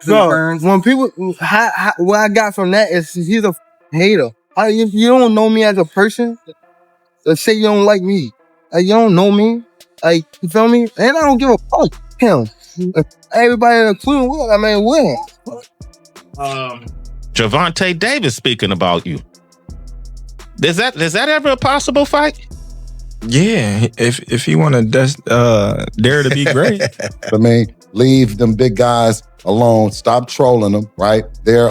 No, when people, what I got from that is he's a hater. If you don't know me as a person, let's say you don't like me. You don't know me. You feel me? And I don't give a fuck. Him. Everybody including Will, I mean, win. Gervonta Davis speaking about you. Is that ever a possible fight? Yeah, if you want to dare to be great. I mean, leave them big guys alone. Stop trolling them, right? They're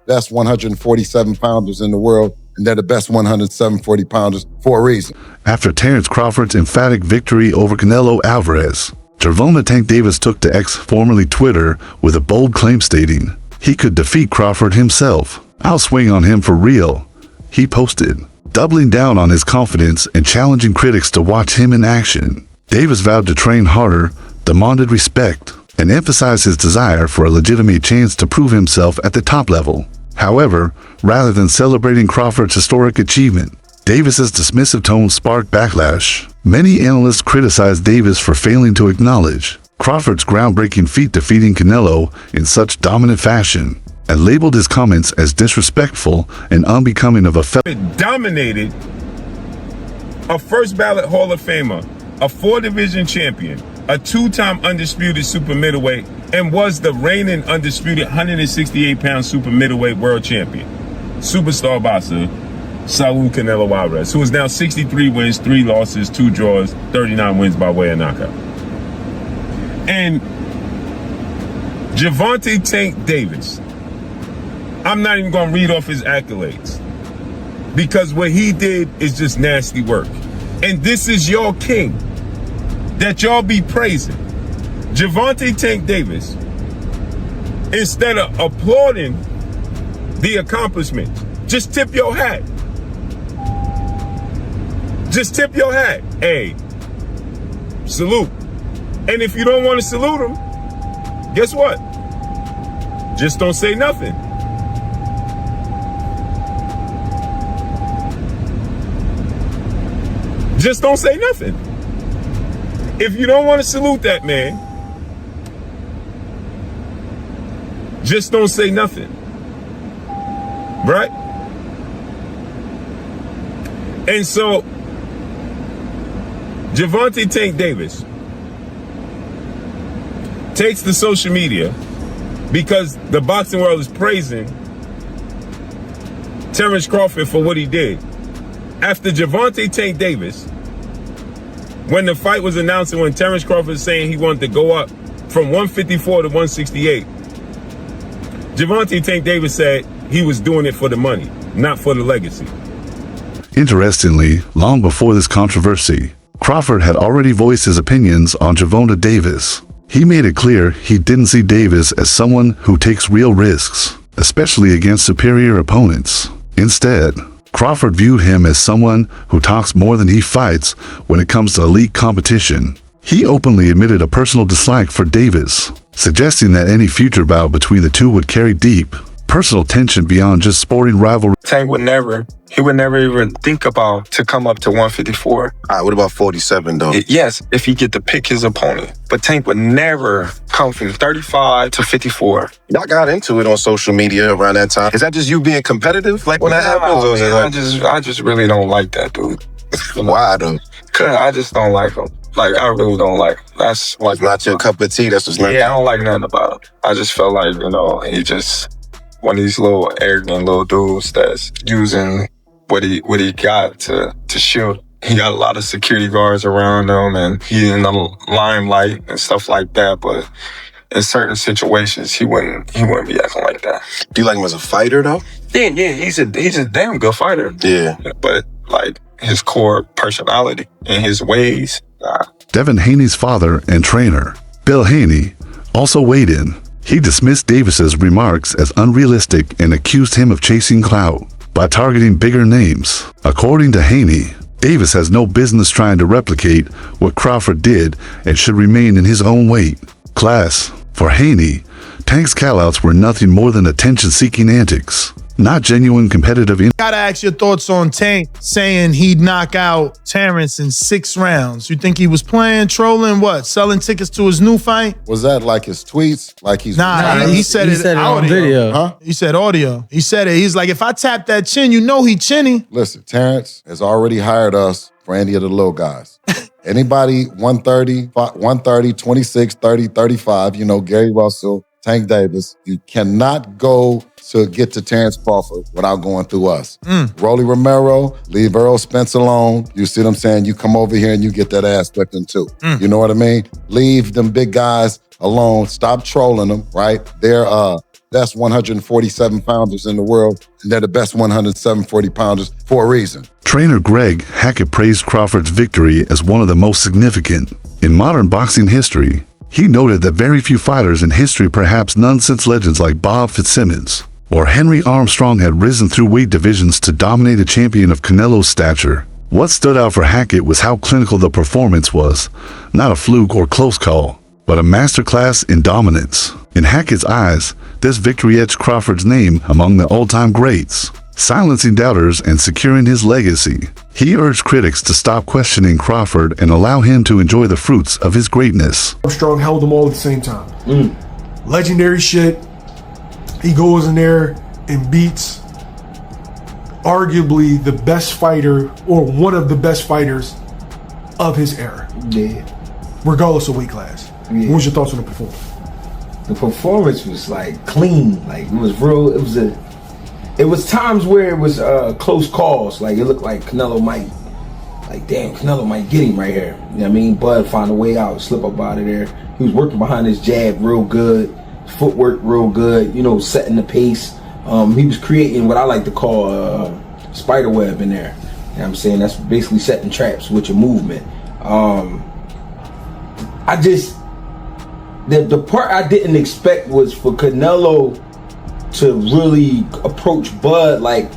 best 147 pounders in the world, and they're the best 140 pounders for a reason. After Terence Crawford's emphatic victory over Canelo Alvarez, Gervonta Tank Davis took to X, formerly Twitter, with a bold claim stating he could defeat Crawford himself. "I'll swing on him for real," he posted, doubling down on his confidence and challenging critics to watch him in action. Davis vowed to train harder, demanded respect, and emphasized his desire for a legitimate chance to prove himself at the top level. However, rather than celebrating Crawford's historic achievement, Davis's dismissive tone sparked backlash. Many analysts criticized Davis for failing to acknowledge Crawford's groundbreaking feat defeating Canelo in such dominant fashion, and labeled his comments as disrespectful and unbecoming of a dominated a first ballot Hall of Famer, a 4-division champion, a 2-time undisputed super middleweight, and was the reigning undisputed 168-pound super middleweight world champion. Superstar boxer Saul Canelo Alvarez, who is now 63 wins, 3 losses, 2 draws, 39 wins by way of knockout. And Gervonta Tank Davis, I'm not even going to read off his accolades, because what he did is just nasty work. And this is your king that y'all be praising. Gervonta Tank Davis, instead of applauding the accomplishments, just tip your hat. Just tip your hat. Hey, salute. And if you don't want to salute him, guess what? Just don't say nothing. Just don't say nothing. If you don't want to salute that man, just don't say nothing. Right? And so, Gervonta Tank Davis takes to social media because the boxing world is praising Terence Crawford for what he did. After Gervonta Tank Davis, when the fight was announced and when Terence Crawford was saying he wanted to go up from 154 to 168, Gervonta Tank Davis said he was doing it for the money, not for the legacy. Interestingly, long before this controversy, Crawford had already voiced his opinions on Gervonta Davis. He made it clear he didn't see Davis as someone who takes real risks, especially against superior opponents. Instead, Crawford viewed him as someone who talks more than he fights when it comes to elite competition. He openly admitted a personal dislike for Davis, suggesting that any future bout between the two would carry deep personal tension beyond just sporting rivalry. Tank would never even think about to come up to 154. All right, what about 47 though? Yes, if he get to pick his opponent. But Tank would never come from 35 to 54. Y'all got into it on social media around that time. Is that just you being competitive, like when that happens? Or man, I just really don't like that dude. Why though? Cause I just don't like him. Like, I really don't like him. That's like not your cup of tea. That's just I don't like nothing about him. I just felt like, he just one of these little arrogant little dudes that's using what he got to shield. He got a lot of security guards around him, and he in the limelight and stuff like that. But in certain situations, he wouldn't be acting like that. Do you like him as a fighter though? Yeah, he's a damn good fighter. Yeah, but like his core personality and his ways. Devin Haney's father and trainer, Bill Haney, also weighed in. He dismissed Davis's remarks as unrealistic and accused him of chasing clout by targeting bigger names. According to Haney, Davis has no business trying to replicate what Crawford did and should remain in his own weight class. For Haney, Tank's callouts were nothing more than attention-seeking antics. not genuine competitive Gotta ask your thoughts on Tank saying he'd knock out Terence in 6 rounds. You think he was playing, trolling, what? Selling tickets to his new fight? Was that like his tweets? Like he's he said it on video. Huh? He said audio. He said it. He's like, if I tap that chin, you know he chinny. Listen, Terence has already hired us for any of the little guys. Anybody 130, 26, 30, 35, you know, Gary Russell, Tank Davis, you cannot go to get to Terence Crawford without going through us. Rolly Romero, leave Earl Spence alone. You see what I'm saying? You come over here and you get that ass whipping too. You know what I mean? Leave them big guys alone. Stop trolling them, right? They're best 147 pounders in the world, and they're the best 140 pounders for a reason. Trainer Greg Hackett praised Crawford's victory as one of the most significant in modern boxing history. He noted that very few fighters in history, perhaps none since legends like Bob Fitzsimmons or Henry Armstrong, had risen through weight divisions to dominate a champion of Canelo's stature. What stood out for Hackett was how clinical the performance was, not a fluke or close call, but a masterclass in dominance. In Hackett's eyes, this victory etched Crawford's name among the all-time greats, silencing doubters and securing his legacy. He urged critics to stop questioning Crawford and allow him to enjoy the fruits of his greatness. Armstrong held them all at the same time. Legendary shit. He goes in there and beats arguably the best fighter, or one of the best fighters of his era. Yeah. Regardless of weight class. Yeah. What was your thoughts on the performance? The performance was like clean. Like it was real. It was times where it was close calls. Like it looked like Canelo might, like damn, Canelo might get him right here. You know what I mean? Bud found a way out, slip up out of there. He was working behind his jab real good, footwork real good. You know, setting the pace. He was creating what I like to call spider web in there. You know what I'm saying? That's basically setting traps with your movement. The part I didn't expect was for Canelo to really approach Bud like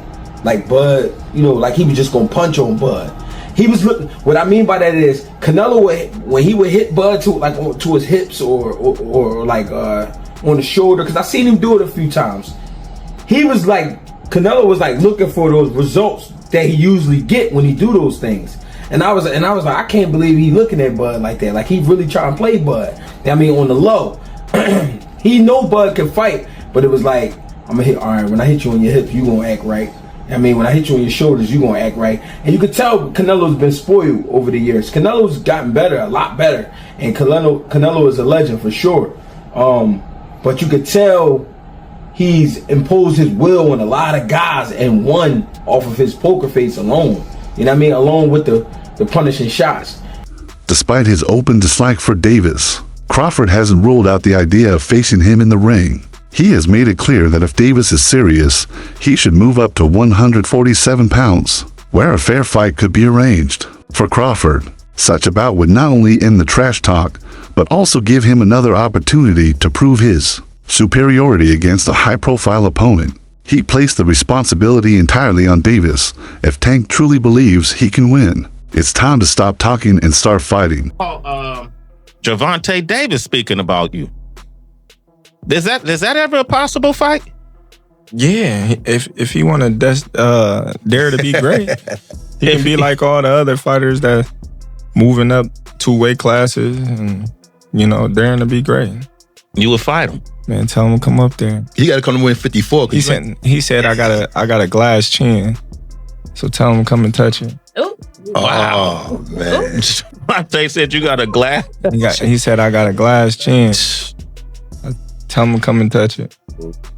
Bud, you know, like he was just gonna punch on Bud. He was looking. What I mean by that is Canelo when he would hit Bud to his hips or like on the shoulder, because I seen him do it a few times. He was like, Canelo was like looking for those results that he usually get when he do those things. And I was like, I can't believe he looking at Bud like that. Like he really trying to play Bud. I mean, on the low. He know Bud can fight, but it was like, I'm gonna hit, all right, when I hit you on your hips, you gonna act right. I mean, when I hit you on your shoulders, you gonna act right. And you could tell Canelo's been spoiled over the years. Canelo's gotten better, a lot better. And Canelo is a legend for sure. But you could tell he's imposed his will on a lot of guys and won off of his poker face alone. You know what I mean? Along with the punishing shots. Despite his open dislike for Davis, Crawford hasn't ruled out the idea of facing him in the ring. He has made it clear that if Davis is serious, he should move up to 147 pounds, where a fair fight could be arranged. For Crawford, such a bout would not only end the trash talk, but also give him another opportunity to prove his superiority against a high-profile opponent. He placed the responsibility entirely on Davis if Tank truly believes he can win. It's time to stop talking and start fighting. Gervonta Davis speaking about you. Is that ever a possible fight? Yeah, if he want to dare to be great, he can be like all the other fighters that moving up 2 weight classes and, you know, daring to be great. You would fight him. Man, tell him to come up there. He got to come to win 54. He said I got a glass chin, so tell him to come and touch it. Ooh. Oh, man. They said you got a glass. He said I got a glass chin. Tell him to come and touch it.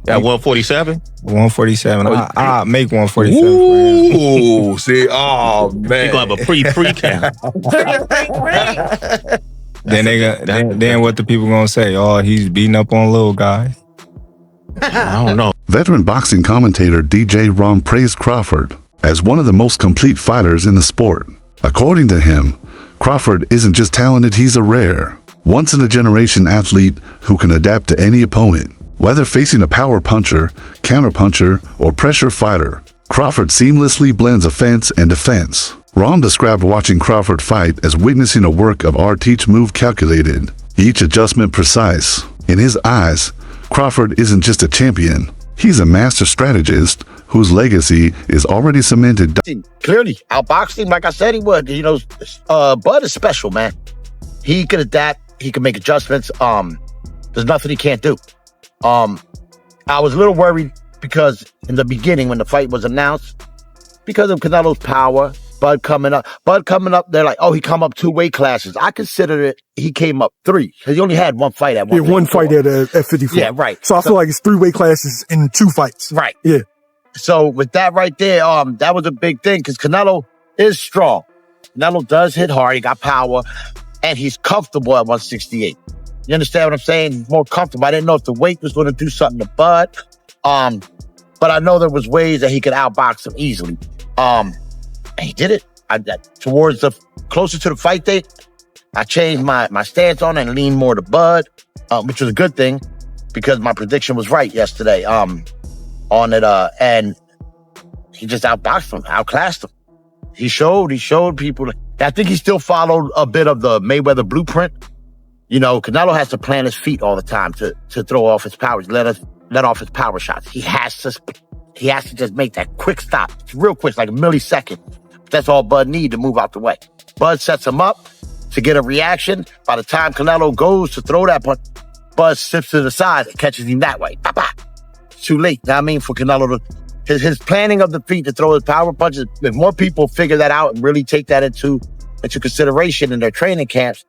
At 147? 147. I'll make 147 for him. Ooh, see, oh man. You gonna have a pre-count. Then what the people gonna say? Oh, he's beating up on little guys. I don't know. Veteran boxing commentator DJ Ron praised Crawford as one of the most complete fighters in the sport. According to him, Crawford isn't just talented, he's a rare, once-in-a-generation athlete who can adapt to any opponent. Whether facing a power puncher, counterpuncher, or pressure fighter, Crawford seamlessly blends offense and defense. Ron described watching Crawford fight as witnessing a work of art, each move calculated, each adjustment precise. In his eyes, Crawford isn't just a champion, He's a master strategist whose legacy is already cemented. Clearly, outboxing, like I said he would. You know, Bud is special, man. He could adapt. He can make adjustments. There's nothing he can't do. I was a little worried because in the beginning, when the fight was announced, because of Canelo's power, Bud coming up, they're like, oh, he come up 2 weight classes. I consider it, he came up 3, because he only had one fight at 154. Yeah, one fight at 54. Yeah, right. So I feel like it's 3 weight classes in 2 fights. Right. Yeah. So with that right there, that was a big thing, because Canelo is strong. Canelo does hit hard, he got power, and he's comfortable at 168. You understand what I'm saying? He's more comfortable. I didn't know if the weight was going to do something to Bud, but I know there was ways that he could outbox him easily. And he did it. Towards the closer to the fight date, I changed my stance on it and leaned more to Bud, which was a good thing because my prediction was right yesterday on it. And he just outboxed him, outclassed him. He showed people. I think he still followed a bit of the Mayweather blueprint. You know, Canelo has to plant his feet all the time to throw off his powers, let off his power shots. He has to just make that quick stop. It's real quick, like a millisecond. That's all Bud needs to move out the way. Bud sets him up to get a reaction. By the time Canelo goes to throw that punch, Bud slips to the side and catches him that way. It's too late. I mean, for Canelo to his planning of the feet to throw his power punches, if more people figure that out and really take that into consideration in their training camps,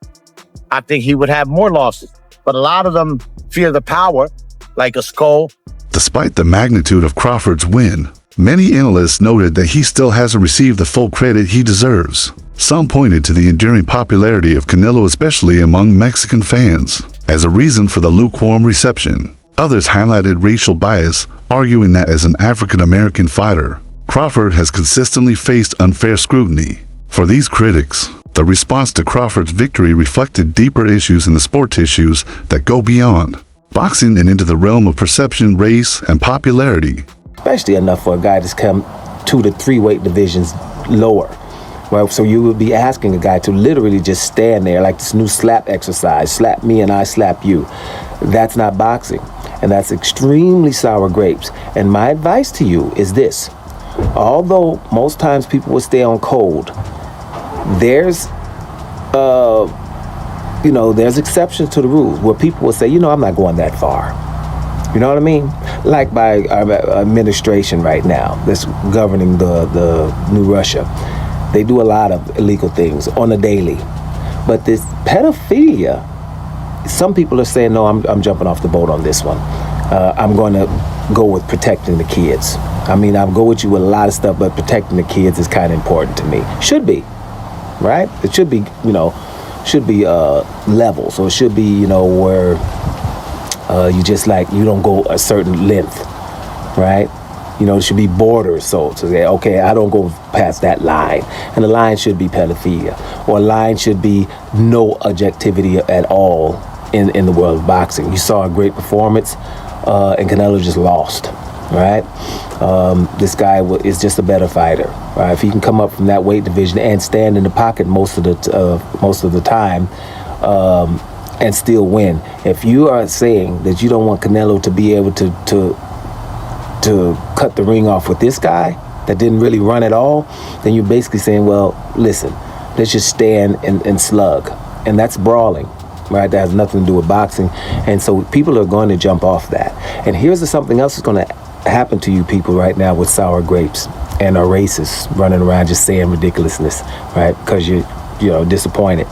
I think he would have more losses. But a lot of them fear the power, like a skull. Despite the magnitude of Crawford's win, many analysts noted that he still hasn't received the full credit he deserves. Some pointed to the enduring popularity of Canelo, especially among Mexican fans, as a reason for the lukewarm reception. Others highlighted racial bias, arguing that as an African-American fighter, Crawford has consistently faced unfair scrutiny. For these critics, the response to Crawford's victory reflected deeper issues in the sport tissues that go beyond boxing and into the realm of perception, race, and popularity. Especially enough for a guy to come 2 to 3 weight divisions lower. Well, so you would be asking a guy to literally just stand there like this new slap exercise, slap me and I slap you. That's not boxing, and that's extremely sour grapes. And my advice to you is this: although most times people will stay on cold, there's there's exceptions to the rules where people will say, I'm not going that far. You know what I mean? Like by our administration right now that's governing the New Russia. They do a lot of illegal things on a daily. But this pedophilia, some people are saying, no, I'm jumping off the boat on this one. I'm going to go with protecting the kids. I mean, I'll go with you with a lot of stuff, but protecting the kids is kind of important to me. Should be, right? It should be, level. So it should be, where you just you don't go a certain length, right? It should be borders. So to say, okay, I don't go past that line. And the line should be pedophilia. Or a line should be no objectivity at all in the world of boxing. You saw a great performance, and Canelo just lost, right? This guy is just a better fighter, right? If he can come up from that weight division and stand in the pocket most of the time, and still win. If you are saying that you don't want Canelo to be able to cut the ring off with this guy that didn't really run at all, then you're basically saying, well, listen, let's just stand and slug. And that's brawling, right? That has nothing to do with boxing. And so people are going to jump off that. And here's something else that's going to happen to you people right now with sour grapes and are racists running around just saying ridiculousness, right? Because you're disappointed.